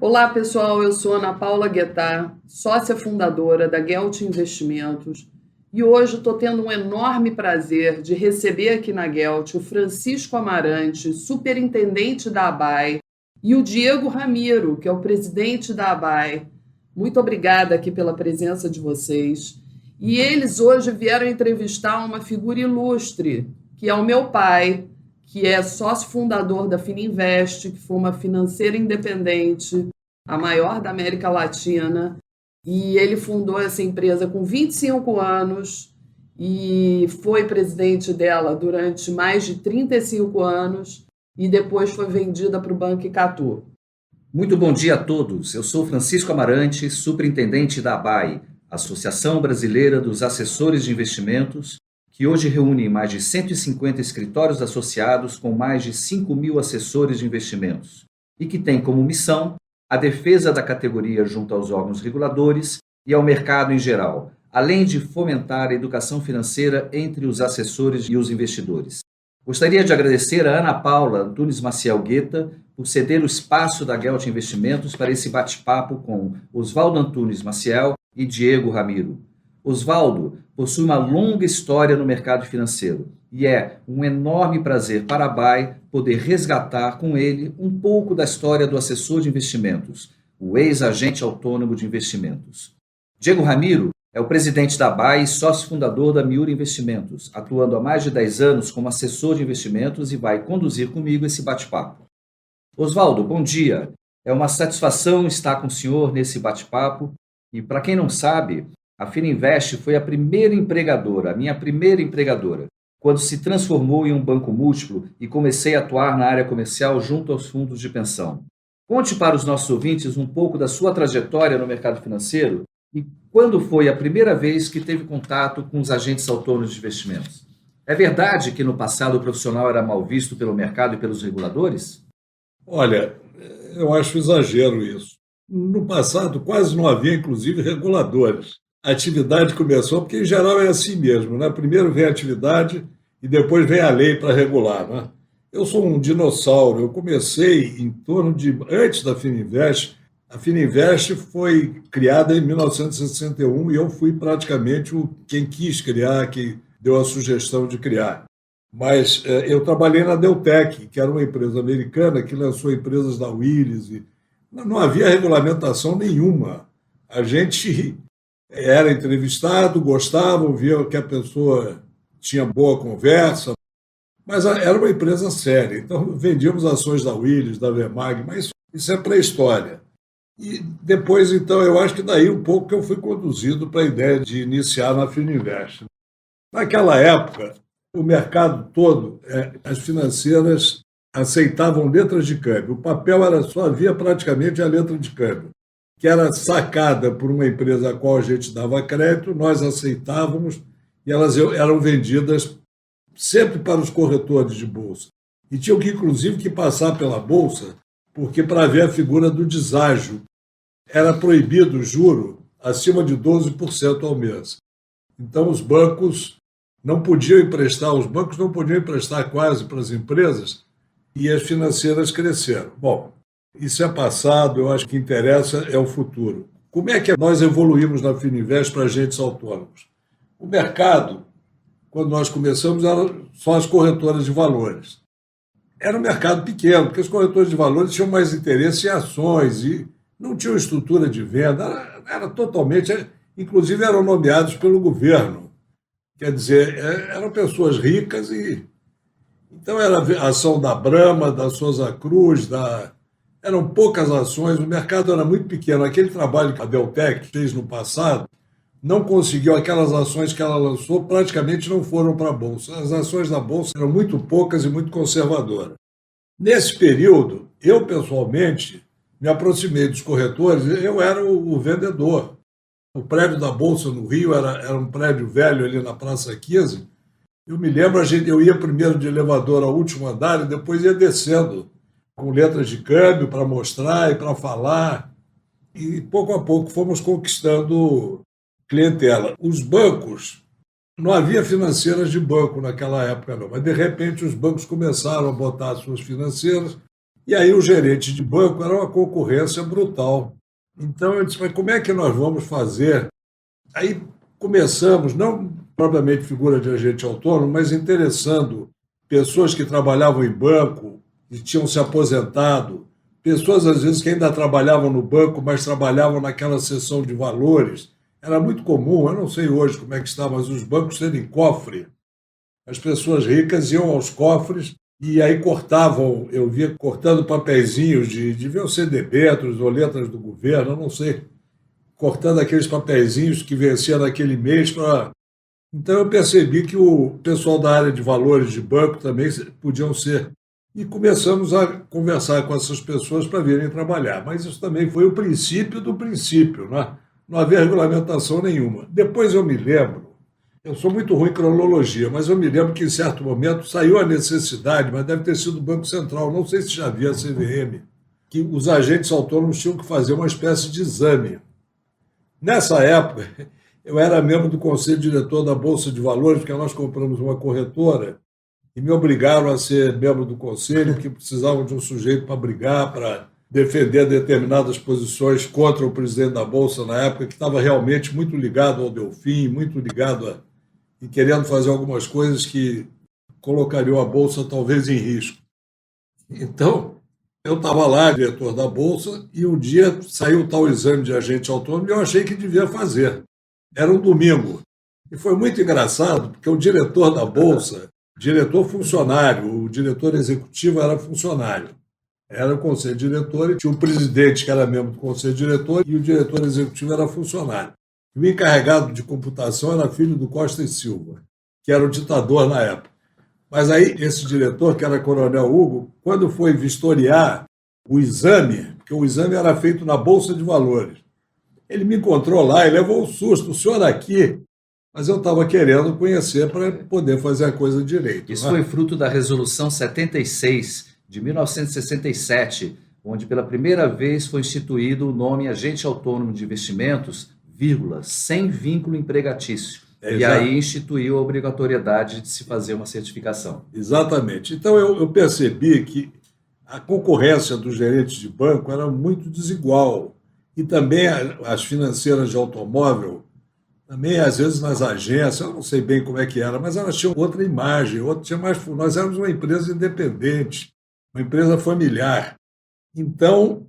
Olá, pessoal. Eu sou Ana Paula Guetá, sócia fundadora da Gelt Investimentos, e hoje estou tendo um enorme prazer de receber aqui na Gelt o Francisco Amarante, superintendente da ABAE, e o Diego Ramiro, que é o presidente da ABAE. Muito obrigada aqui pela presença de vocês. E eles hoje vieram entrevistar uma figura ilustre, que é o meu pai, que é sócio fundador da Fininvest, que foi uma financeira independente, a maior da América Latina, e ele fundou essa empresa com 25 anos e foi presidente dela durante mais de 35 anos e depois foi vendida para o Banco Icatu. Muito bom dia a todos. Eu sou Francisco Amarante, superintendente da ABAE, Associação Brasileira dos Assessores de Investimentos, que hoje reúne mais de 150 escritórios associados com mais de 5.000 assessores de investimentos e que tem como missão a defesa da categoria junto aos órgãos reguladores e ao mercado em geral, além de fomentar a educação financeira entre os assessores e os investidores. Gostaria de agradecer a Ana Paula Antunes Maciel Guetta por ceder o espaço da Gelt Investimentos para esse bate-papo com Oswaldo Antunes Maciel e Diego Ramiro. Oswaldo possui uma longa história no mercado financeiro e é um enorme prazer para a ABAE poder resgatar com ele um pouco da história do assessor de investimentos, o ex-agente autônomo de investimentos. Diego Ramiro é o presidente da ABAE e sócio fundador da Miura Investimentos, atuando há mais de 10 anos como assessor de investimentos e vai conduzir comigo esse bate-papo. Oswaldo, bom dia. É uma satisfação estar com o senhor nesse bate-papo e, para quem não sabe, a Fininvest foi a primeira empregadora, a minha primeira empregadora, quando se transformou em um banco múltiplo e comecei a atuar na área comercial junto aos fundos de pensão. Conte para os nossos ouvintes um pouco da sua trajetória no mercado financeiro e quando foi a primeira vez que teve contato com os agentes autônomos de investimentos. É verdade que no passado o profissional era mal visto pelo mercado e pelos reguladores? Olha, eu acho exagero isso. No passado, quase não havia, inclusive, reguladores. A atividade começou, porque em geral é assim mesmo, né? Primeiro vem a atividade e depois vem a lei para regular, né? Eu sou um dinossauro, eu comecei em torno de, antes da Fininvest. A Fininvest foi criada em 1961 e eu fui praticamente quem quis criar, quem deu a sugestão de criar. Mas eu trabalhei na Deltec, que era uma empresa americana que lançou empresas da Willis e não havia regulamentação nenhuma. A gente era entrevistado, gostavam, via que a pessoa tinha boa conversa, mas era uma empresa séria. Então, vendíamos ações da Willis, da Vermag, mas isso é pré-história. E depois, então, eu acho que daí um pouco que eu fui conduzido para a ideia de iniciar na Fininvest. Naquela época, o mercado todo, as financeiras aceitavam letras de câmbio. O papel só havia praticamente a letra de câmbio, que era sacada por uma empresa a qual a gente dava crédito, nós aceitávamos e elas eram vendidas sempre para os corretores de bolsa. E tinham que, inclusive, que passar pela bolsa, porque para ver a figura do deságio era proibido o juro acima de 12% ao mês. Então os bancos não podiam emprestar quase para as empresas e as financeiras cresceram. Bom, isso é passado, eu acho que interessa é o futuro. Como é que nós evoluímos na Fininvest para agentes autônomos? O mercado, quando nós começamos, eram só as corretoras de valores. Era um mercado pequeno, porque os corretores de valores tinham mais interesse em ações e não tinham estrutura de venda, era totalmente, inclusive eram nomeados pelo governo. Quer dizer, eram pessoas ricas e... Então era a ação da Brahma, da Souza Cruz, eram poucas ações, o mercado era muito pequeno. Aquele trabalho que a Deltec fez no passado não conseguiu, aquelas ações que ela lançou praticamente não foram para a Bolsa. As ações da Bolsa eram muito poucas e muito conservadoras. Nesse período, eu pessoalmente me aproximei dos corretores, eu era o vendedor. O prédio da Bolsa no Rio era um prédio velho ali na Praça 15. Eu me lembro, eu ia primeiro de elevador ao último andar e depois ia descendo com letras de câmbio para mostrar e para falar. E pouco a pouco fomos conquistando clientela. Os bancos, não havia financeiras de banco naquela época, não, mas de repente os bancos começaram a botar as suas financeiras E aí o gerente de banco era uma concorrência brutal. Então eu disse, mas como é que nós vamos fazer? Aí começamos, não propriamente figura de agente autônomo, mas interessando pessoas que trabalhavam em banco e tinham se aposentado, pessoas às vezes que ainda trabalhavam no banco, mas trabalhavam naquela seção de valores. Era muito comum, eu não sei hoje como é que está, mas os bancos terem cofre. As pessoas ricas iam aos cofres e aí cortavam, eu via cortando papeizinhos deviam ser debêntures ou letras do governo, eu não sei, cortando aqueles papeizinhos que vencia naquele mês para. Então eu percebi que o pessoal da área de valores de banco também podiam ser. E começamos a conversar com essas pessoas para virem trabalhar. Mas isso também foi o princípio do princípio, né? Não havia regulamentação nenhuma. Depois eu me lembro, eu sou muito ruim em cronologia, mas eu me lembro que em certo momento saiu a necessidade, mas deve ter sido o Banco Central, não sei se já havia a CVM, que os agentes autônomos tinham que fazer uma espécie de exame. Nessa época, eu era membro do conselho diretor da Bolsa de Valores, porque nós compramos uma corretora e me obrigaram a ser membro do conselho, porque precisavam de um sujeito para brigar, para defender determinadas posições contra o presidente da Bolsa na época, que estava realmente muito ligado ao Delfim, muito ligado e querendo fazer algumas coisas que colocariam a Bolsa talvez em risco. Então, eu estava lá, diretor da Bolsa, e um dia saiu o tal exame de agente autônomo e eu achei que devia fazer. Era um domingo. E foi muito engraçado, porque o diretor da Bolsa, diretor funcionário, o diretor executivo era funcionário. Era o conselho diretor e tinha o presidente, que era membro do conselho diretor, e o diretor executivo era funcionário. E o encarregado de computação era filho do Costa e Silva, que era o ditador na época. Mas aí, esse diretor, que era Coronel Hugo, quando foi vistoriar o exame, porque o exame era feito na Bolsa de Valores, ele me encontrou lá e levou um susto. O senhor aqui? Mas eu estava querendo conhecer para poder fazer a coisa direito. Isso né? foi fruto da Resolução 76 de 1967, onde pela primeira vez foi instituído o nome agente autônomo de investimentos, vírgula, sem vínculo empregatício. E aí instituiu a obrigatoriedade de se fazer uma certificação. Exatamente. Então eu percebi que a concorrência dos gerentes de banco era muito desigual. E também as financeiras de automóvel, também às vezes nas agências, eu não sei bem como é que era, mas elas tinham outra imagem, tinha mais. Nós éramos uma empresa independente, uma empresa familiar. Então,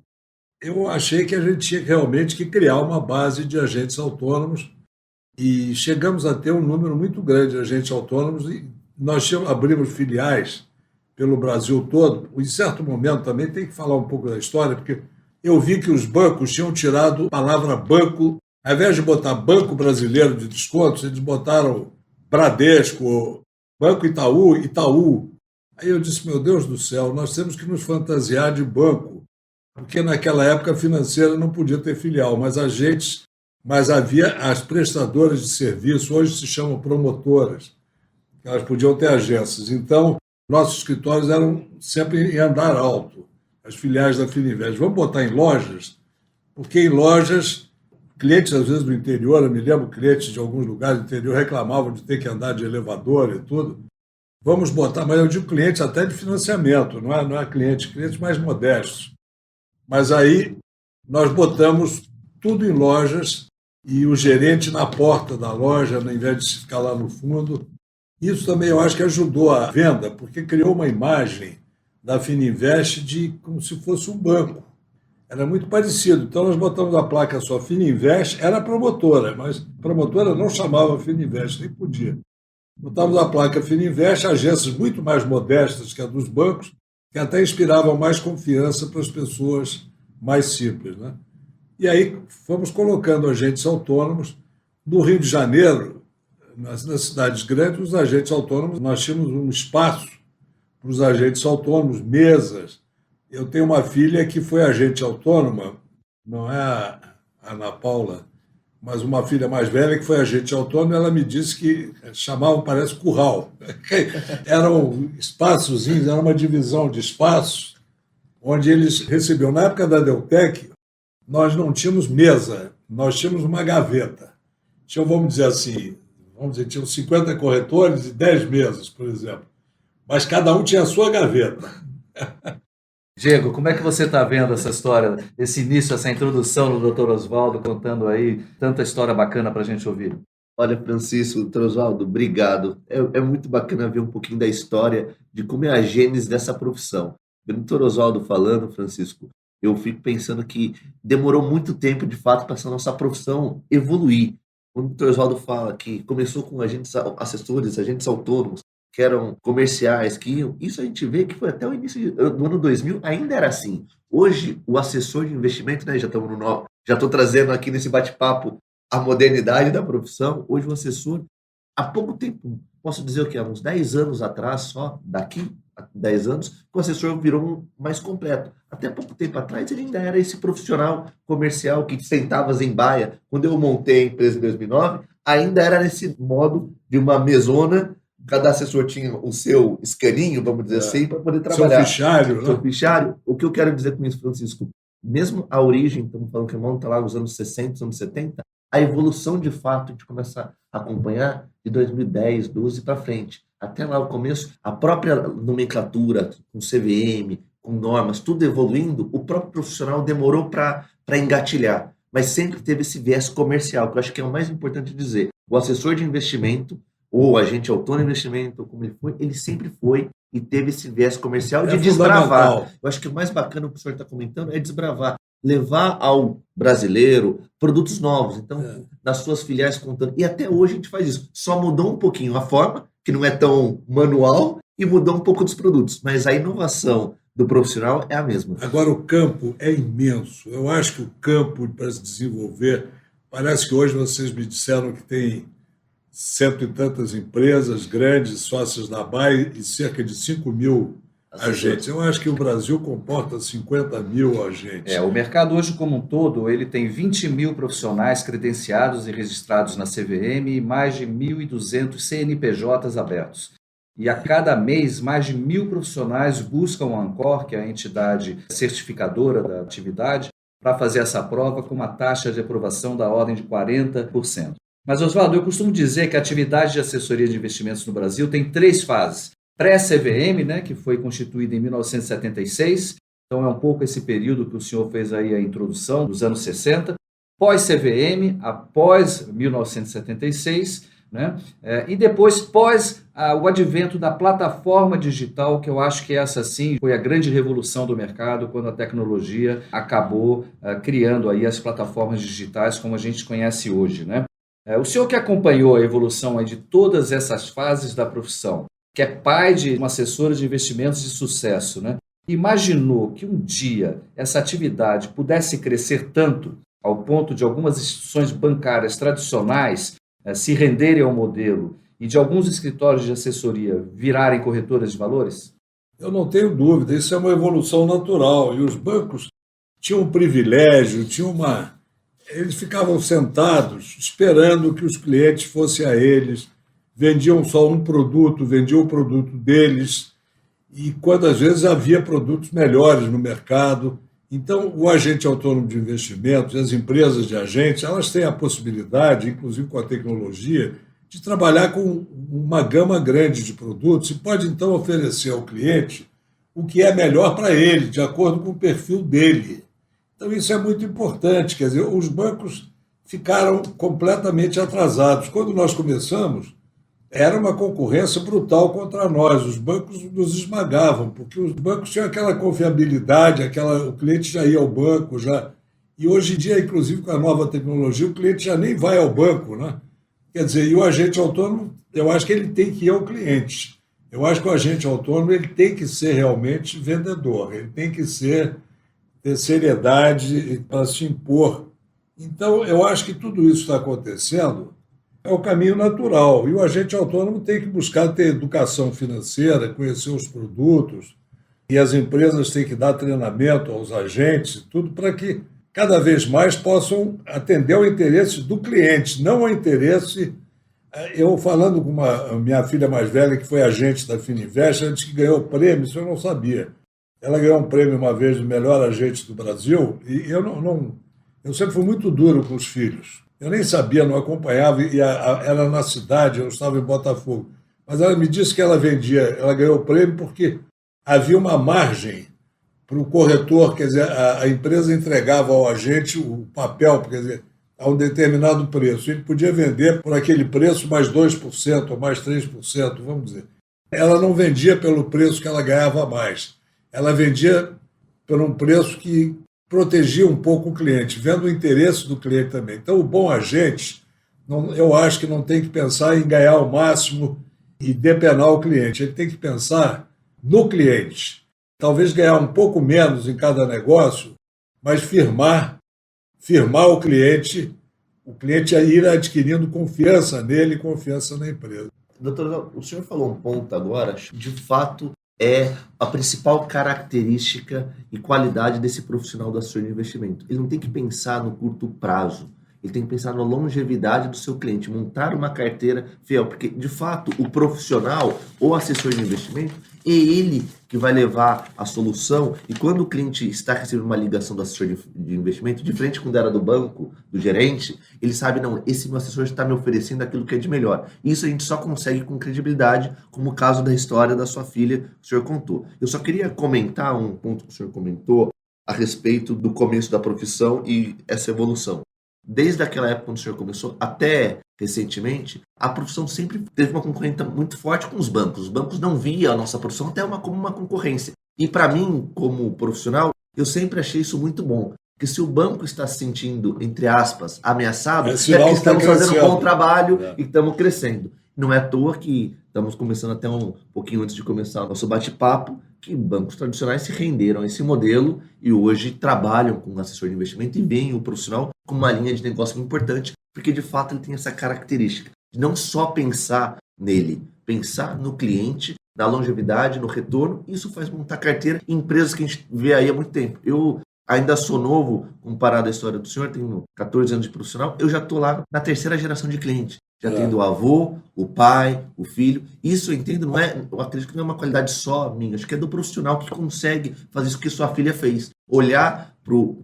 eu achei que a gente tinha realmente que criar uma base de agentes autônomos e chegamos a ter um número muito grande de agentes autônomos e nós abrimos filiais pelo Brasil todo. Em certo momento também tem que falar um pouco da história, porque eu vi que os bancos tinham tirado a palavra banco, ao invés de botar Banco Brasileiro de Descontos, eles botaram Bradesco, Banco Itaú, Itaú. Aí eu disse, meu Deus do céu, nós temos que nos fantasiar de banco, porque naquela época a financeira não podia ter filial, mas havia as prestadoras de serviço, hoje se chamam promotoras, elas podiam ter agências. Então, nossos escritórios eram sempre em andar alto, as filiais da Fininvest. Vamos botar em lojas, porque em lojas, clientes às vezes do interior, eu me lembro, clientes de alguns lugares do interior reclamavam de ter que andar de elevador e tudo. Vamos botar, mas eu digo clientes até de financiamento, não é clientes mais modestos. Mas aí nós botamos tudo em lojas e o gerente na porta da loja, ao invés de ficar lá no fundo. Isso também eu acho que ajudou a venda, porque criou uma imagem da Fininvest como se fosse um banco. Era muito parecido. Então nós botamos a placa só Fininvest, era promotora, mas promotora não chamava Fininvest, nem podia. Botamos a placa Fininvest, agências muito mais modestas que a dos bancos, que até inspiravam mais confiança para as pessoas mais simples. Né? E aí fomos colocando agentes autônomos. No Rio de Janeiro, nas cidades grandes, os agentes autônomos, nós tínhamos um espaço para os agentes autônomos, mesas. Eu tenho uma filha que foi agente autônoma, não é a Ana Paula, mas uma filha mais velha que foi agente autônoma, ela me disse que chamavam, parece, curral. Eram espaçozinhos, era uma divisão de espaços, onde eles recebiam. Na época da Deltec, nós não tínhamos mesa, nós tínhamos uma gaveta. Tinham, tinham 50 corretores e 10 mesas, por exemplo. Mas cada um tinha a sua gaveta. Diego, como é que você está vendo essa história, esse início, essa introdução do Dr. Oswaldo, contando aí tanta história bacana para a gente ouvir? Olha, Francisco, doutor Oswaldo, obrigado. É muito bacana ver um pouquinho da história de como é a gênese dessa profissão. O doutor Oswaldo falando, Francisco, eu fico pensando que demorou muito tempo, de fato, para essa nossa profissão evoluir. Quando o doutor Oswaldo fala que começou com agentes assessores, agentes autônomos, que eram comerciais, que iam, isso a gente vê que foi até o início do ano 2000, ainda era assim. Hoje, o assessor de investimento, né, já estou trazendo aqui nesse bate-papo a modernidade da profissão. Hoje o assessor, há pouco tempo, posso dizer o que, há uns 10 anos atrás, só daqui a 10 anos, o assessor virou mais completo. Até pouco tempo atrás ele ainda era esse profissional comercial que sentava em baia. Quando eu montei a empresa em 2009, ainda era nesse modo de uma mesona, cada assessor tinha o seu escaninho, vamos dizer assim, para poder trabalhar. Seu fichário, né? Seu fichário. O que eu quero dizer com isso, Francisco? Mesmo a origem, estamos falando que remonta lá nos anos 60, anos 70, a evolução de fato a gente começa a acompanhar de 2010, 12 para frente. Até lá o começo, a própria nomenclatura, com CVM, com normas, tudo evoluindo, o próprio profissional demorou para engatilhar, mas sempre teve esse viés comercial, que eu acho que é o mais importante dizer. O assessor de investimento, ou agente autônomo de investimento, como ele sempre foi e teve esse viés comercial de desbravar. Eu acho que o mais bacana que o senhor está comentando é desbravar, levar ao brasileiro produtos novos. Então, nas suas filiais contando. E até hoje a gente faz isso. Só mudou um pouquinho a forma, que não é tão manual, e mudou um pouco dos produtos. Mas a inovação do profissional é a mesma. Agora, o campo é imenso. Eu acho que o campo, para se desenvolver, parece que hoje vocês me disseram que tem 100 e tantas empresas grandes, sócias da BAE, e cerca de 5 mil agentes. Eu acho que o Brasil comporta 50 mil agentes. O mercado hoje como um todo, ele tem 20 mil profissionais credenciados e registrados na CVM e mais de 1.200 CNPJs abertos. E a cada mês, mais de 1.000 profissionais buscam a Ancor, que é a entidade certificadora da atividade, para fazer essa prova com uma taxa de aprovação da ordem de 40%. Mas, Oswaldo, eu costumo dizer que a atividade de assessoria de investimentos no Brasil tem 3 fases. Pré-CVM, né, que foi constituída em 1976, então é um pouco esse período que o senhor fez aí a introdução, dos anos 60. Pós-CVM, após 1976, né, e depois pós o advento da plataforma digital, que eu acho que essa sim foi a grande revolução do mercado, quando a tecnologia acabou criando aí as plataformas digitais como a gente conhece hoje, né? O senhor que acompanhou a evolução aí de todas essas fases da profissão, que é pai de uma assessora de investimentos de sucesso, né? Imaginou que um dia essa atividade pudesse crescer tanto ao ponto de algumas instituições bancárias tradicionais se renderem ao modelo e de alguns escritórios de assessoria virarem corretoras de valores? Eu não tenho dúvida, isso é uma evolução natural. E os bancos tinham um privilégio, eles ficavam sentados esperando que os clientes fossem a eles, vendiam só um produto, vendiam o produto deles, e quantas vezes havia produtos melhores no mercado. Então, o agente autônomo de investimentos, as empresas de agentes, elas têm a possibilidade, inclusive com a tecnologia, de trabalhar com uma gama grande de produtos e pode, então, oferecer ao cliente o que é melhor para ele, de acordo com o perfil dele. Então, isso é muito importante. Quer dizer, os bancos ficaram completamente atrasados. Quando nós começamos, era uma concorrência brutal contra nós. Os bancos nos esmagavam, porque os bancos tinham aquela confiabilidade, o cliente já ia ao banco. E hoje em dia, inclusive com a nova tecnologia, o cliente já nem vai ao banco, né? Quer dizer, e o agente autônomo, eu acho que ele tem que ir ao cliente. Eu acho que o agente autônomo ele tem que ser realmente vendedor, ele tem que ter seriedade para se impor. Então, eu acho que tudo isso está acontecendo, é o caminho natural. E o agente autônomo tem que buscar ter educação financeira, conhecer os produtos, e as empresas têm que dar treinamento aos agentes, tudo para que cada vez mais possam atender ao interesse do cliente, não ao interesse... Eu falando com a minha filha mais velha, que foi agente da Fininvest, antes que ganhou o prêmio, isso eu não sabia. Ela ganhou um prêmio uma vez do melhor agente do Brasil, e eu sempre fui muito duro com os filhos. Eu nem sabia, não acompanhava, e ela na cidade, eu estava em Botafogo. Mas ela me disse que ela ganhou o prêmio porque havia uma margem para o corretor, quer dizer, a empresa entregava ao agente o papel, quer dizer, a um determinado preço. Ele podia vender por aquele preço mais 2% ou mais 3%, vamos dizer. Ela não vendia pelo preço que ela ganhava mais. Ela vendia por um preço que protegia um pouco o cliente, vendo o interesse do cliente também. Então, o bom agente, eu acho que não tem que pensar em ganhar o máximo e depenar o cliente. Ele tem que pensar no cliente. Talvez ganhar um pouco menos em cada negócio, mas firmar o cliente ir adquirindo confiança nele e confiança na empresa. Doutor, o senhor falou um ponto agora, de fato é a principal característica e qualidade desse profissional do assessor de investimento. Ele não tem que pensar no curto prazo, ele tem que pensar na longevidade do seu cliente, montar uma carteira fiel, porque, de fato, o profissional ou assessor de investimento é ele que vai levar a solução, e quando o cliente está recebendo uma ligação do assessor de investimento, diferente quando era do banco, do gerente, ele sabe, não, esse meu assessor está me oferecendo aquilo que é de melhor. Isso a gente só consegue com credibilidade, como o caso da história da sua filha que o senhor contou. Eu só queria comentar um ponto que o senhor comentou a respeito do começo da profissão e essa evolução. Desde aquela época, quando o senhor começou, até recentemente, a profissão sempre teve uma concorrência muito forte com os bancos. Os bancos não viam a nossa profissão até como uma concorrência. E para mim, como profissional, eu sempre achei isso muito bom. Porque se o banco está se sentindo, entre aspas, ameaçado, é que estamos fazendo um bom trabalho e estamos crescendo. Não é à toa que estamos começando até um pouquinho antes de começar o nosso bate-papo, que bancos tradicionais se renderam a esse modelo e hoje trabalham com assessor de investimento e veem o profissional como uma linha de negócio importante, porque de fato ele tem essa característica de não só pensar nele, pensar no cliente, na longevidade, no retorno. Isso faz montar carteira em empresas que a gente vê aí há muito tempo. Eu ainda sou novo, comparado à história do senhor, tenho 14 anos de profissional, eu já estou lá na terceira geração de cliente. Já tendo o avô, o pai, o filho. Isso eu entendo, eu acredito que não é uma qualidade só minha, acho que é do profissional que consegue fazer isso que sua filha fez. Olhar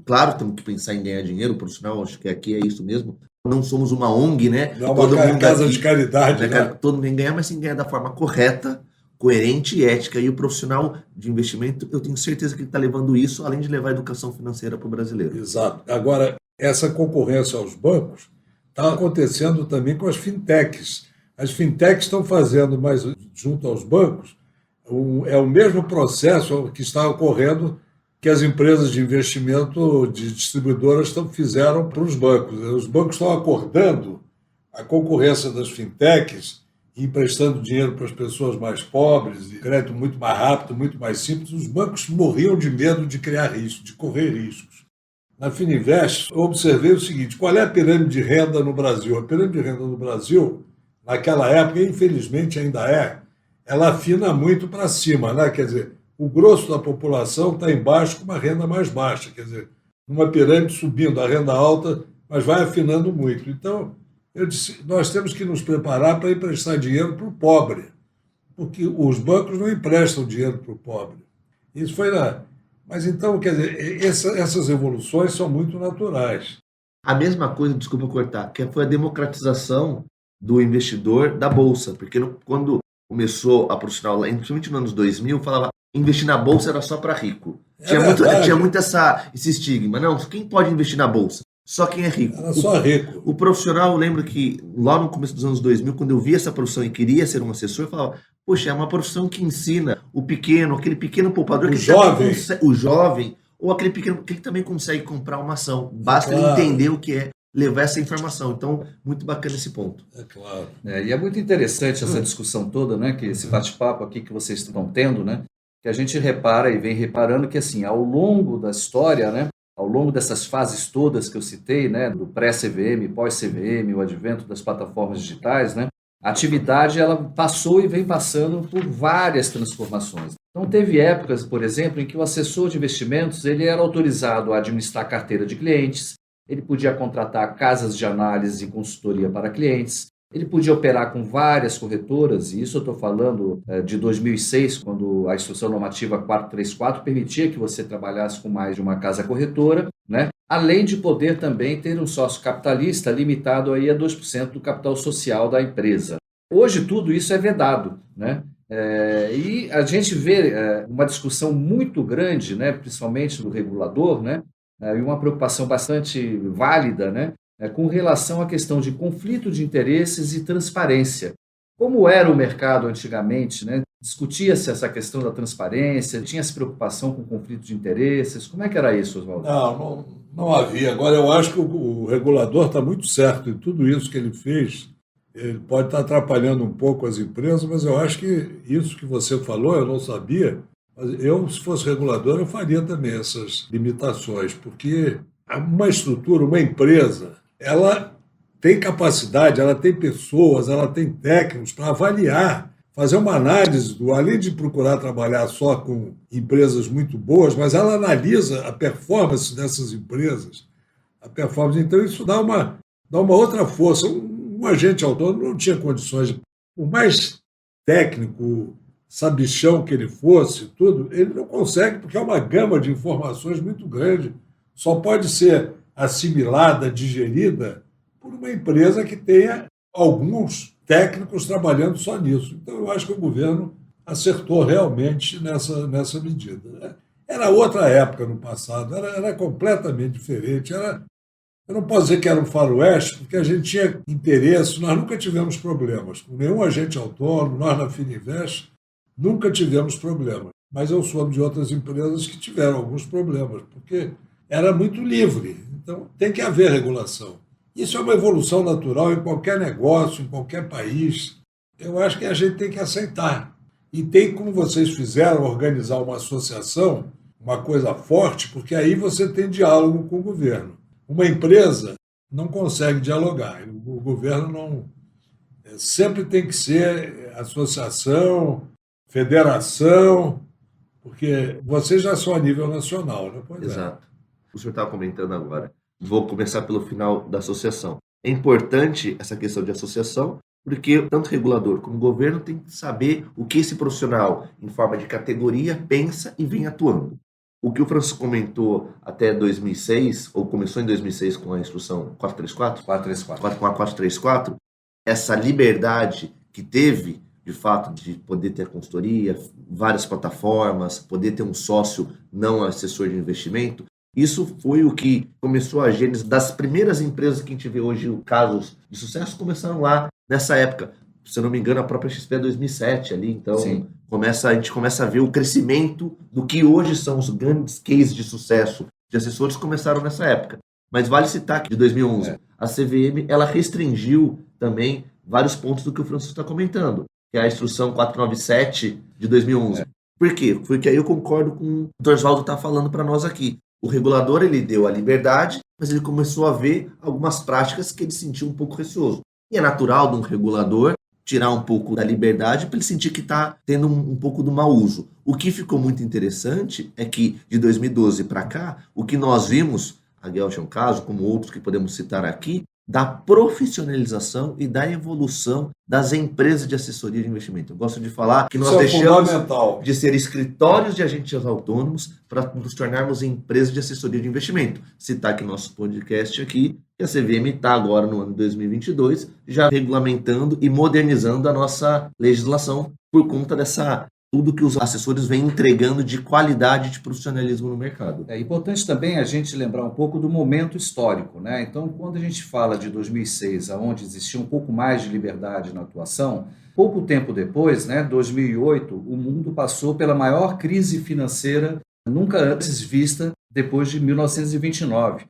claro, temos que pensar em ganhar dinheiro, o profissional, acho que aqui é isso mesmo. Não somos uma ONG, né? Não, uma casa aqui, de caridade, né? Todo mundo tem que ganhar, mas tem que ganhar da forma correta, coerente e ética. E o profissional de investimento, eu tenho certeza que ele está levando isso, além de levar a educação financeira para o brasileiro. Exato. Agora, essa concorrência aos bancos está acontecendo também com as fintechs. As fintechs estão fazendo, mas junto aos bancos, é o mesmo processo que está ocorrendo que as empresas de investimento de distribuidoras fizeram para os bancos. Os bancos estão acordando a concorrência das fintechs e emprestando dinheiro para as pessoas mais pobres, de crédito muito mais rápido, muito mais simples. Os bancos morriam de medo de criar risco, de correr riscos. Na Fininvest, eu observei o seguinte: qual é a pirâmide de renda no Brasil? A pirâmide de renda no Brasil, naquela época, infelizmente ainda ela afina muito para cima, né? Quer dizer, o grosso da população está embaixo com uma renda mais baixa, quer dizer, uma pirâmide subindo, a renda alta, mas vai afinando muito. Então, eu disse, nós temos que nos preparar para emprestar dinheiro para o pobre, porque os bancos não emprestam dinheiro para o pobre. Isso foi lá. Mas então, quer dizer, essas evoluções são muito naturais. A mesma coisa, desculpa cortar, que foi a democratização do investidor da Bolsa, porque quando começou a profissional, principalmente nos anos 2000, falava investir na Bolsa era só para rico. Tinha muito esse estigma. Não, quem pode investir na Bolsa? Só quem é rico. Era só rico. O profissional, eu lembro que lá no começo dos anos 2000, quando eu via essa profissão e queria ser um assessor, eu falava, poxa, é uma profissão que ensina aquele pequeno poupador, o jovem, ou aquele pequeno, que ele também consegue comprar uma ação. Basta ele entender o que é levar essa informação. Então, muito bacana esse ponto. É claro. E é muito interessante essa discussão toda, né? Que esse bate-papo aqui que vocês estão tendo, né? Que a gente repara e vem reparando que, assim, ao longo da história, né? Ao longo dessas fases todas que eu citei, né? Do pré-CVM, pós-CVM, o advento das plataformas digitais, né? A atividade ela passou e vem passando por várias transformações. Então, teve épocas, por exemplo, em que o assessor de investimentos ele era autorizado a administrar carteira de clientes, ele podia contratar casas de análise e consultoria para clientes, ele podia operar com várias corretoras, e isso eu estou falando de 2006, quando a Instrução Normativa 434 permitia que você trabalhasse com mais de uma casa corretora, né? Além de poder também ter um sócio capitalista limitado aí a 2% do capital social da empresa. Hoje tudo isso é vedado, né? E a gente vê uma discussão muito grande, né, principalmente do regulador, né, e uma preocupação bastante válida, né, com relação à questão de conflito de interesses e transparência. Como era o mercado antigamente, né? Discutia-se essa questão da transparência, tinha-se preocupação com conflito de interesses. Como é que era isso, Oswaldo? Não havia. Agora, eu acho que o regulador está muito certo em tudo isso que ele fez. Ele pode estar atrapalhando um pouco as empresas, mas eu acho que isso que você falou, eu não sabia. Mas eu, se fosse regulador, eu faria também essas limitações, porque uma estrutura, uma empresa, ela tem capacidade, ela tem pessoas, ela tem técnicos para avaliar, fazer uma análise, além de procurar trabalhar só com empresas muito boas, mas ela analisa a performance dessas empresas, a performance. Então, isso dá uma outra força. Um agente autônomo não tinha condições, por mais técnico, sabichão que ele fosse, tudo, ele não consegue, porque é uma gama de informações muito grande, só pode ser assimilada, digerida, por uma empresa que tenha alguns técnicos trabalhando só nisso. Então, eu acho que o governo acertou realmente nessa medida, né? Era outra época no passado, era completamente diferente. Eu não posso dizer que era um faroeste, porque a gente tinha interesse, nós nunca tivemos problemas com nenhum agente autônomo, nós na Fininvest nunca tivemos problemas. Mas eu soube de outras empresas que tiveram alguns problemas, porque era muito livre. Então, tem que haver regulação. Isso é uma evolução natural em qualquer negócio, em qualquer país. Eu acho que a gente tem que aceitar. E tem, como vocês fizeram, organizar uma associação, uma coisa forte, porque aí você tem diálogo com o governo. Uma empresa não consegue dialogar. O governo não. Sempre tem que ser associação, federação, porque vocês já são a nível nacional, né? Pois Exato. O senhor estava comentando agora. Vou começar pelo final da associação. É importante essa questão de associação, porque tanto o regulador como o governo tem que saber o que esse profissional, em forma de categoria, pensa e vem atuando. O que o Francisco comentou até 2006, ou começou em 2006 com a instrução 434? 434. Com a 434, essa liberdade que teve, de fato, de poder ter consultoria, várias plataformas, poder ter um sócio não assessor de investimento, isso foi o que começou a gênese das primeiras empresas que a gente vê hoje, casos de sucesso, começaram lá nessa época. Se eu não me engano, a própria XP é 2007 ali, então a gente começa a ver o crescimento do que hoje são os grandes cases de sucesso de assessores que começaram nessa época. Mas vale citar que de 2011, a CVM ela restringiu também vários pontos do que o Francisco está comentando, que é a instrução 497 de 2011. Por quê? Porque aí eu concordo com o que o Oswaldo está falando para nós aqui. O regulador ele deu a liberdade, mas ele começou a ver algumas práticas que ele sentiu um pouco receoso. E é natural de um regulador tirar um pouco da liberdade para ele sentir que está tendo um pouco do mau uso. O que ficou muito interessante é que de 2012 para cá, o que nós vimos, a Gelt é um caso, como outros que podemos citar aqui, da profissionalização e da evolução das empresas de assessoria de investimento. Eu gosto de falar que nós deixamos de ser escritórios de agentes autônomos para nos tornarmos empresas de assessoria de investimento. Citar aqui nosso podcast aqui, que a CVM está agora no ano 2022, já regulamentando e modernizando a nossa legislação por conta dessa tudo que os assessores vêm entregando de qualidade de profissionalismo no mercado. É importante também a gente lembrar um pouco do momento histórico, né? Então, quando a gente fala de 2006, onde existia um pouco mais de liberdade na atuação, pouco tempo depois, né, 2008, o mundo passou pela maior crise financeira nunca antes vista depois de 1929.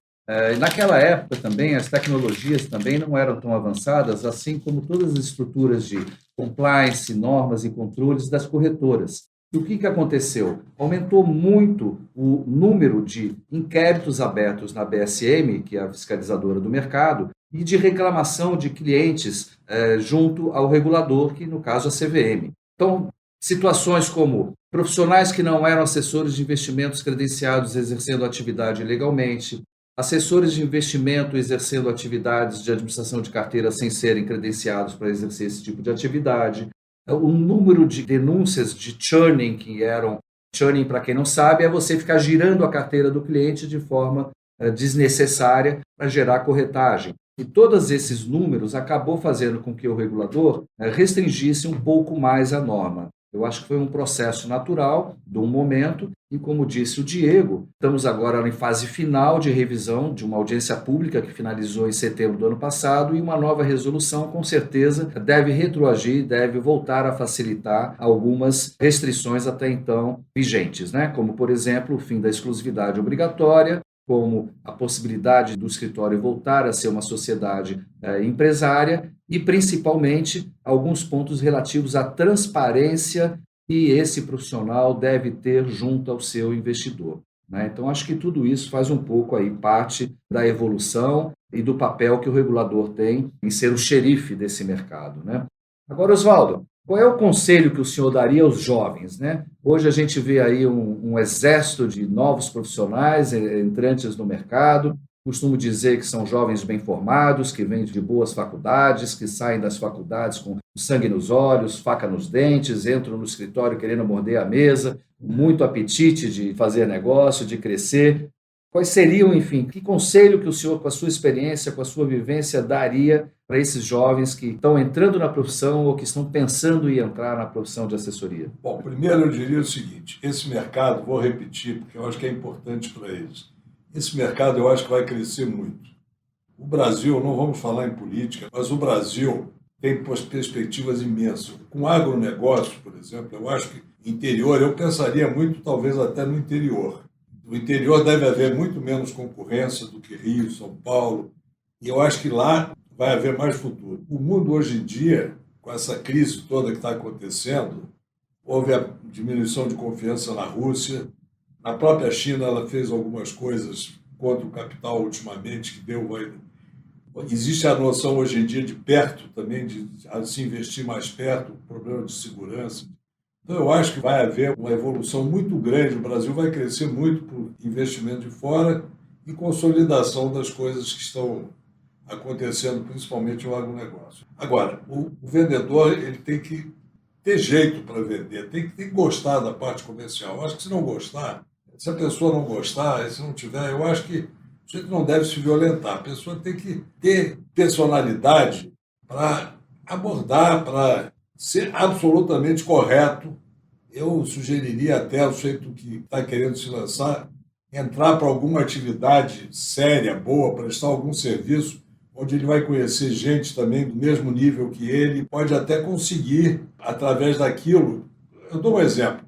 Naquela época também, as tecnologias também não eram tão avançadas, assim como todas as estruturas de compliance, normas e controles das corretoras. E o que aconteceu? Aumentou muito o número de inquéritos abertos na BSM, que é a fiscalizadora do mercado, e de reclamação de clientes junto ao regulador, que no caso a CVM. Então, situações como profissionais que não eram assessores de investimentos credenciados exercendo atividade ilegalmente, assessores de investimento exercendo atividades de administração de carteira sem serem credenciados para exercer esse tipo de atividade. O número de denúncias de churning, que eram... Churning, para quem não sabe, é você ficar girando a carteira do cliente de forma desnecessária para gerar corretagem. E todos esses números acabou fazendo com que o regulador restringisse um pouco mais a norma. Eu acho que foi um processo natural, de um momento, e como disse o Diego, estamos agora em fase final de revisão de uma audiência pública que finalizou em setembro do ano passado e uma nova resolução, com certeza, deve retroagir, deve voltar a facilitar algumas restrições até então vigentes, né? Como, por exemplo, o fim da exclusividade obrigatória, como a possibilidade do escritório voltar a ser uma sociedade empresária e, principalmente, alguns pontos relativos à transparência que esse profissional deve ter junto ao seu investidor, né? Então, acho que tudo isso faz um pouco aí parte da evolução e do papel que o regulador tem em ser o xerife desse mercado, né? Agora, Oswaldo, qual é o conselho que o senhor daria aos jovens, né? Hoje a gente vê aí um exército de novos profissionais entrantes no mercado. Costumo dizer que são jovens bem formados, que vêm de boas faculdades, que saem das faculdades com sangue nos olhos, faca nos dentes, entram no escritório querendo morder a mesa, com muito apetite de fazer negócio, de crescer. Quais seriam, enfim, que conselho que o senhor, com a sua experiência, com a sua vivência, daria para esses jovens que estão entrando na profissão ou que estão pensando em entrar na profissão de assessoria? Bom, primeiro eu diria o seguinte, esse mercado, vou repetir, porque eu acho que é importante para eles, esse mercado eu acho que vai crescer muito. O Brasil, não vamos falar em política, mas o Brasil tem perspectivas imensas. Com agronegócio, por exemplo, eu acho que interior, eu pensaria muito talvez até no interior. No interior deve haver muito menos concorrência do que Rio, São Paulo, e eu acho que lá vai haver mais futuro. O mundo hoje em dia, com essa crise toda que está acontecendo, houve a diminuição de confiança na Rússia, na própria China ela fez algumas coisas contra o capital ultimamente, que deu... Existe a noção hoje em dia de perto também, de se investir mais perto, problema de segurança. Então, eu acho que vai haver uma evolução muito grande, o Brasil vai crescer muito por investimento de fora e consolidação das coisas que estão acontecendo, principalmente no agronegócio. Agora, o vendedor ele tem que ter jeito para vender, tem que gostar da parte comercial. Eu acho que se não gostar, se a pessoa não gostar, se não tiver, eu acho que a gente não deve se violentar. A pessoa tem que ter personalidade para abordar, para ser absolutamente correto. Eu sugeriria até ao sujeito que está querendo se lançar entrar para alguma atividade séria, boa, prestar algum serviço, onde ele vai conhecer gente também do mesmo nível que ele, pode até conseguir, através daquilo. Eu dou um exemplo.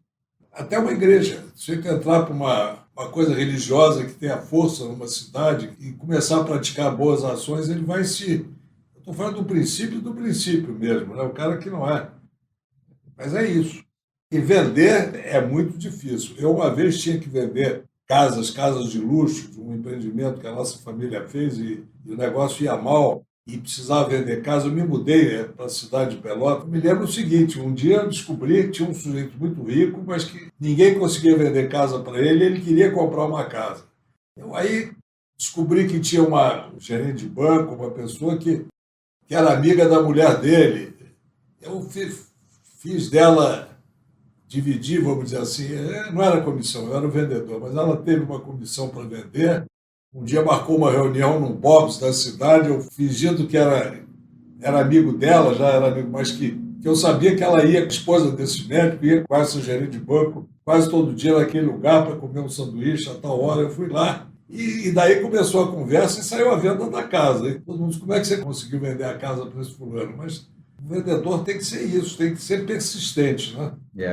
Até uma igreja. Se ele entrar para uma coisa religiosa que tenha força numa cidade e começar a praticar boas ações, ele vai se... Eu estou falando do princípio mesmo, né? O cara que não é. Mas é isso. E vender é muito difícil. Eu uma vez tinha que vender casas de luxo, de um empreendimento que a nossa família fez e o negócio ia mal e precisava vender casa. Eu me mudei para a cidade de Pelotas. Me lembro o seguinte, um dia eu descobri que tinha um sujeito muito rico, mas que ninguém conseguia vender casa para ele e ele queria comprar uma casa. Eu aí descobri que tinha um gerente de banco, uma pessoa que era amiga da mulher dele. Eu fiz dela... dividir, vamos dizer assim, não era comissão, eu era o vendedor, mas ela teve uma comissão para vender. Um dia marcou uma reunião num Bob's da cidade, eu fingindo que era amigo dela, já era amigo, mas que eu sabia que ela ia, esposa desse médico, ia com esse gerente de banco, quase todo dia naquele lugar para comer um sanduíche a tal hora. Eu fui lá e daí começou a conversa e saiu a venda da casa. E todo mundo disse, como é que você conseguiu vender a casa para esse fulano? Mas o vendedor tem que ser isso, tem que ser persistente, né?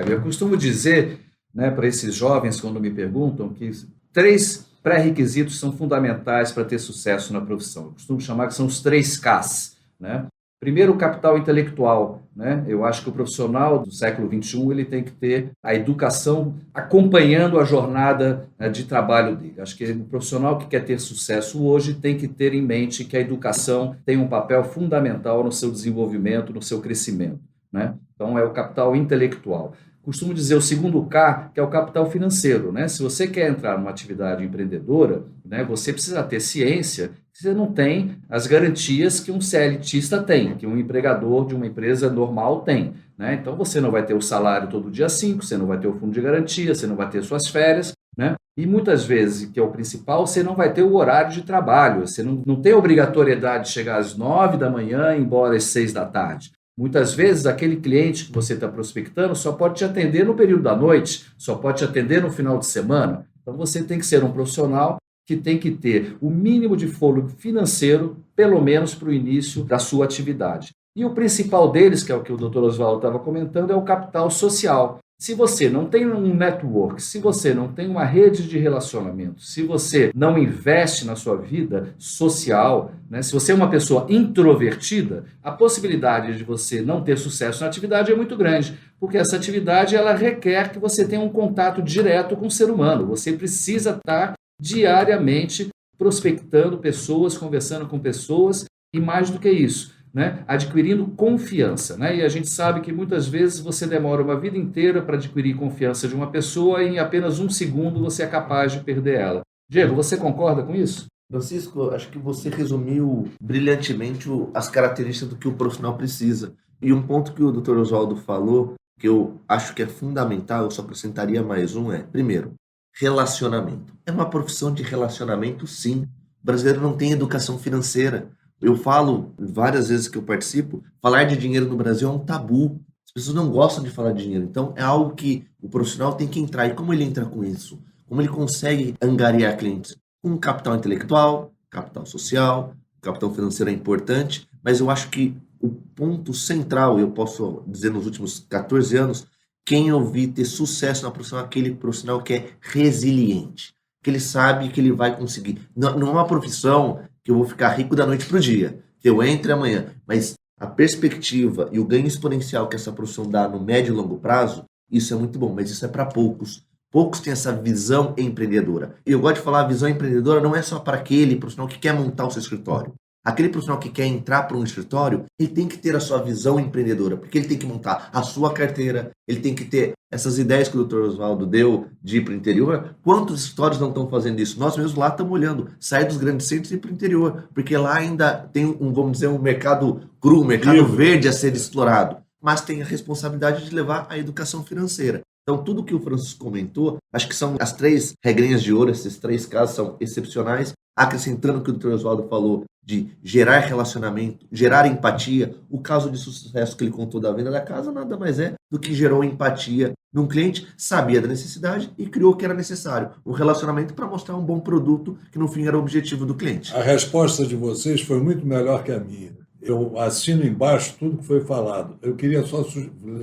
Eu costumo dizer, né, para esses jovens, quando me perguntam, que 3 pré-requisitos são fundamentais para ter sucesso na profissão. Eu costumo chamar que são os 3 Ks, né? Primeiro, o capital intelectual, né? Eu acho que o profissional do século XXI ele tem que ter a educação acompanhando a jornada, né, de trabalho dele. Acho que o profissional que quer ter sucesso hoje tem que ter em mente que a educação tem um papel fundamental no seu desenvolvimento, no seu crescimento, né? Então, é o capital intelectual. Costumo dizer o segundo K, que é o capital financeiro, né? Se você quer entrar numa atividade empreendedora, né, você precisa ter ciência que você não tem as garantias que um CLTista tem, que um empregador de uma empresa normal tem, né? Então, você não vai ter o salário todo dia 5, você não vai ter o fundo de garantia, você não vai ter suas férias, né? E muitas vezes, que é o principal, você não vai ter o horário de trabalho, você não tem obrigatoriedade de chegar às 9 da manhã e ir embora às 6 da tarde. Muitas vezes, aquele cliente que você está prospectando só pode te atender no período da noite, só pode te atender no final de semana. Então, você tem que ser um profissional que tem que ter o mínimo de fôlego financeiro, pelo menos para o início da sua atividade. E o principal deles, que é o que o Dr. Oswaldo estava comentando, é o capital social. Se você não tem um network, se você não tem uma rede de relacionamento, se você não investe na sua vida social, né, se você é uma pessoa introvertida, a possibilidade de você não ter sucesso na atividade é muito grande, porque essa atividade ela requer que você tenha um contato direto com o ser humano. Você precisa estar diariamente prospectando pessoas, conversando com pessoas e mais do que isso, né, adquirindo confiança, né? E a gente sabe que muitas vezes você demora uma vida inteira para adquirir confiança de uma pessoa e em apenas um segundo você é capaz de perder ela. Diego, você concorda com isso? Francisco, acho que você resumiu brilhantemente as características do que o profissional precisa. E um ponto que o Dr. Oswaldo falou, que eu acho que é fundamental, eu só acrescentaria mais um, primeiro, relacionamento. É uma profissão de relacionamento, sim. O brasileiro não tem educação financeira. Eu falo, várias vezes que eu participo, falar de dinheiro no Brasil é um tabu. As pessoas não gostam de falar de dinheiro. Então, é algo que o profissional tem que entrar. E como ele entra com isso? Como ele consegue angariar clientes? Com capital intelectual, capital social, capital financeiro é importante, mas eu acho que o ponto central, eu posso dizer nos últimos 14 anos, quem eu vi ter sucesso na profissão é aquele profissional que é resiliente, que ele sabe que ele vai conseguir. Não é uma profissão que eu vou ficar rico da noite para o dia, que eu entre amanhã, mas a perspectiva e o ganho exponencial que essa profissão dá no médio e longo prazo, isso é muito bom, mas isso é para poucos. Poucos têm essa visão empreendedora. E eu gosto de falar, a visão empreendedora não é só para aquele profissional que quer montar o seu escritório. Aquele profissional que quer entrar para um escritório, ele tem que ter a sua visão empreendedora, porque ele tem que montar a sua carteira, ele tem que ter essas ideias que o Dr. Oswaldo deu de ir para o interior. Quantos escritórios não estão fazendo isso? Nós mesmos lá estamos olhando, sair dos grandes centros e ir para o interior, porque lá ainda tem vamos dizer, um mercado cru, um mercado verde a ser explorado, mas tem a responsabilidade de levar a educação financeira. Então, tudo que o Francisco comentou, acho que são as 3 regrinhas de ouro, esses 3 casos são excepcionais, acrescentando o que o Dr. Oswaldo falou de gerar relacionamento, gerar empatia. O caso de sucesso que ele contou da venda da casa nada mais é do que gerou empatia num cliente, sabia da necessidade e criou o que era necessário, um relacionamento para mostrar um bom produto que no fim era o objetivo do cliente. A resposta de vocês foi muito melhor que a minha. Eu assino embaixo tudo que foi falado. Eu queria só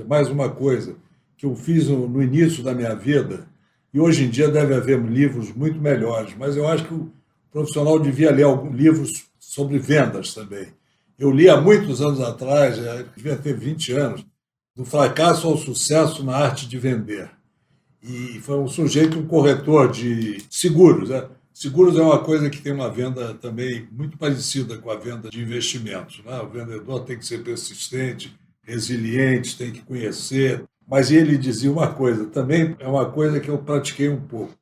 mais uma coisa que eu fiz no início da minha vida, e hoje em dia deve haver livros muito melhores, mas eu acho que o profissional devia ler alguns livros sobre vendas também. Eu li há muitos anos atrás, devia ter 20 anos, Do Fracasso ao Sucesso na Arte de Vender. E foi um sujeito, um corretor de seguros. Né? Seguros é uma coisa que tem uma venda também muito parecida com a venda de investimentos. Né? O vendedor tem que ser persistente, resiliente, tem que conhecer. Mas ele dizia uma coisa, também é uma coisa que eu pratiquei um pouco.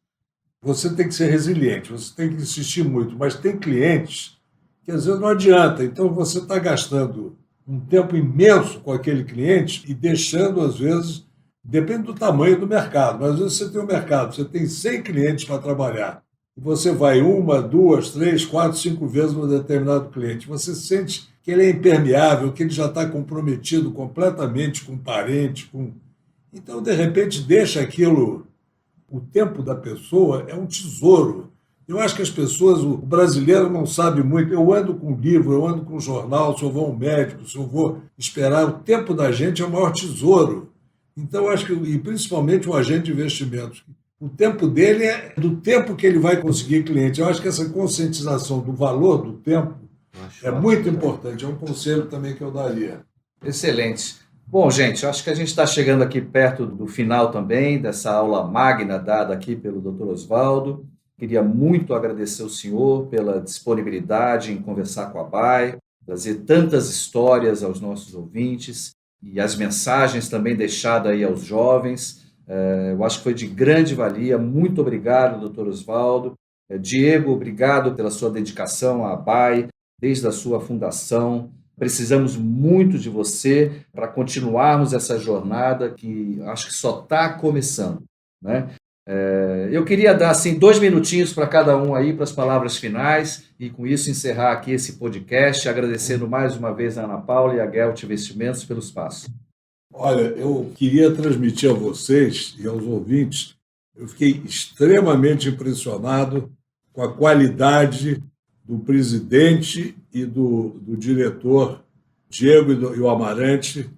Você tem que ser resiliente, você tem que insistir muito, mas tem clientes que às vezes não adianta. Então você está gastando um tempo imenso com aquele cliente e deixando, às vezes, depende do tamanho do mercado, mas às vezes você tem um mercado, você tem 100 clientes para trabalhar, e você vai 1, 2, 3, 4, 5 vezes no determinado cliente. Você sente que ele é impermeável, que ele já está comprometido completamente com o parente, Então, de repente, deixa aquilo, o tempo da pessoa é um tesouro. Eu acho que as pessoas, o brasileiro não sabe muito. Eu ando com livro, eu ando com jornal, se eu vou ao médico, se eu vou esperar, o tempo da gente é o maior tesouro. Então, eu acho que, e principalmente o agente de investimentos, o tempo dele é do tempo que ele vai conseguir cliente. Eu acho que essa conscientização do valor do tempo é muito importante. É um conselho também que eu daria. Excelente. Bom, gente, acho que a gente está chegando aqui perto do final também dessa aula magna dada aqui pelo Dr. Oswaldo. Queria muito agradecer ao senhor pela disponibilidade em conversar com a BAE, trazer tantas histórias aos nossos ouvintes e as mensagens também deixadas aí aos jovens. Eu acho que foi de grande valia. Muito obrigado, Dr. Oswaldo. Diego, obrigado pela sua dedicação à BAE, desde a sua fundação. Precisamos muito de você para continuarmos essa jornada que acho que só está começando, né? Eu queria dar assim 2 minutinhos para cada um aí, para as palavras finais, e com isso encerrar aqui esse podcast, agradecendo mais uma vez a Ana Paula e a Gelt Investimentos pelo espaço. Olha, eu queria transmitir a vocês e aos ouvintes, eu fiquei extremamente impressionado com a qualidade do presidente e do diretor Diego e o Amarante.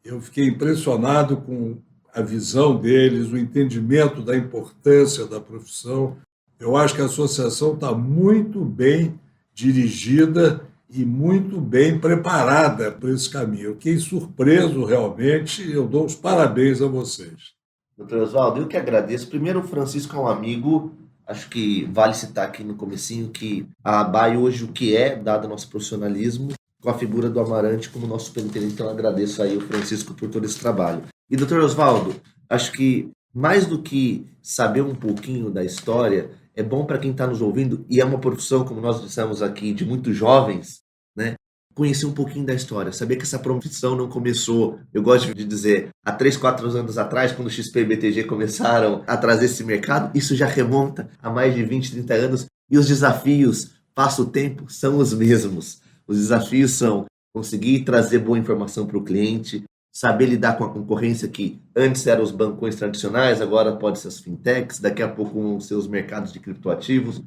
Eu fiquei impressionado com a visão deles, o entendimento da importância da profissão. Eu acho que a associação está muito bem dirigida e muito bem preparada para esse caminho. Eu fiquei surpreso, realmente, eu dou os parabéns a vocês. Doutor Oswaldo, eu que agradeço. Primeiro, o Francisco é um amigo, acho que vale citar aqui no comecinho que a ABAI hoje, o que é, dado o nosso profissionalismo, com a figura do Amarante como nosso superintendente, então eu agradeço aí o Francisco por todo esse trabalho. E, doutor Oswaldo, acho que mais do que saber um pouquinho da história, é bom para quem está nos ouvindo, e é uma profissão, como nós dissemos aqui, de muitos jovens, né? Conhecer um pouquinho da história, saber que essa profissão não começou, eu gosto de dizer, há 3, 4 anos atrás, quando o XP e o BTG começaram a trazer esse mercado, isso já remonta a mais de 20, 30 anos, e os desafios, passa o tempo, são os mesmos. Os desafios são conseguir trazer boa informação para o cliente, saber lidar com a concorrência que antes eram os bancões tradicionais, agora pode ser as fintechs, daqui a pouco vão ser os mercados de criptoativos.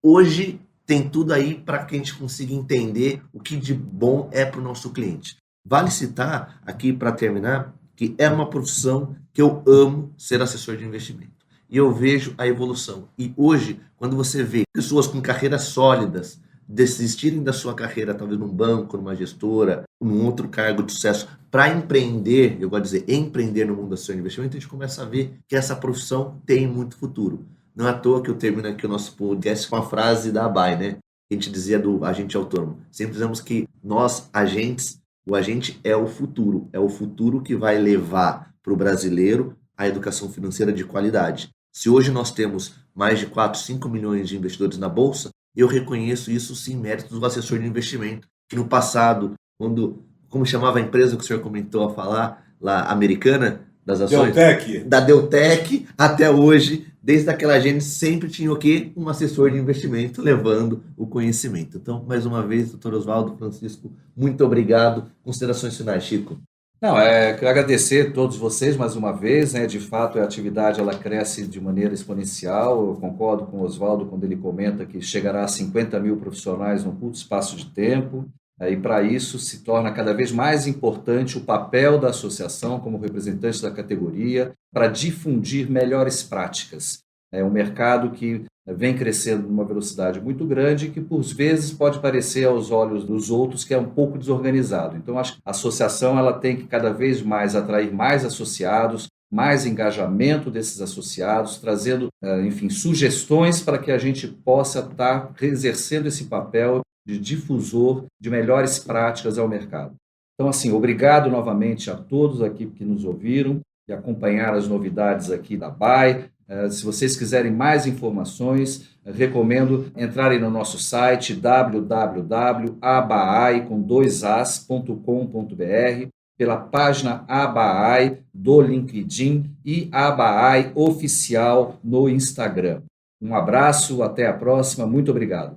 Hoje tem tudo aí para que a gente consiga entender o que de bom é para o nosso cliente. Vale citar aqui, para terminar, que é uma profissão que eu amo ser assessor de investimento. E eu vejo a evolução. E hoje, quando você vê pessoas com carreiras sólidas desistirem da sua carreira, talvez num banco, numa gestora, num outro cargo de sucesso, para empreender, eu gosto de dizer, empreender no mundo do assessor de investimento, a gente começa a ver que essa profissão tem muito futuro. Não é à toa que eu termino aqui o nosso podcast com a frase da ABAI, né? A gente dizia do agente autônomo. Sempre dizemos que nós, agentes, o agente é o futuro que vai levar para o brasileiro a educação financeira de qualidade. Se hoje nós temos mais de 4, 5 milhões de investidores na Bolsa, eu reconheço isso sim, mérito do assessor de investimento, que no passado, como chamava a empresa que o senhor comentou a falar, lá, americana, das ações? Deltec. Da Deltec até hoje, desde aquela gente sempre tinha o quê? Um assessor de investimento levando o conhecimento. Então, mais uma vez, doutor Oswaldo, Francisco, muito obrigado. Considerações finais, Chico. Não, quero agradecer a todos vocês mais uma vez, né? De fato, a atividade ela cresce de maneira exponencial. Eu concordo com o Oswaldo quando ele comenta que chegará a 50 mil profissionais num curto espaço de tempo. E para isso se torna cada vez mais importante o papel da associação como representante da categoria para difundir melhores práticas. É um mercado que vem crescendo numa velocidade muito grande que, por vezes, pode parecer aos olhos dos outros que é um pouco desorganizado. Então, acho que a associação ela tem que cada vez mais atrair mais associados, mais engajamento desses associados, trazendo, enfim, sugestões para que a gente possa estar exercendo esse papel de difusor de melhores práticas ao mercado. Então, assim, obrigado novamente a todos aqui que nos ouviram e acompanharam as novidades aqui da ABAI. Se vocês quiserem mais informações, recomendo entrarem no nosso site www.abai.com.br, pela página ABAI do LinkedIn e ABAI Oficial no Instagram. Um abraço, até a próxima, muito obrigado.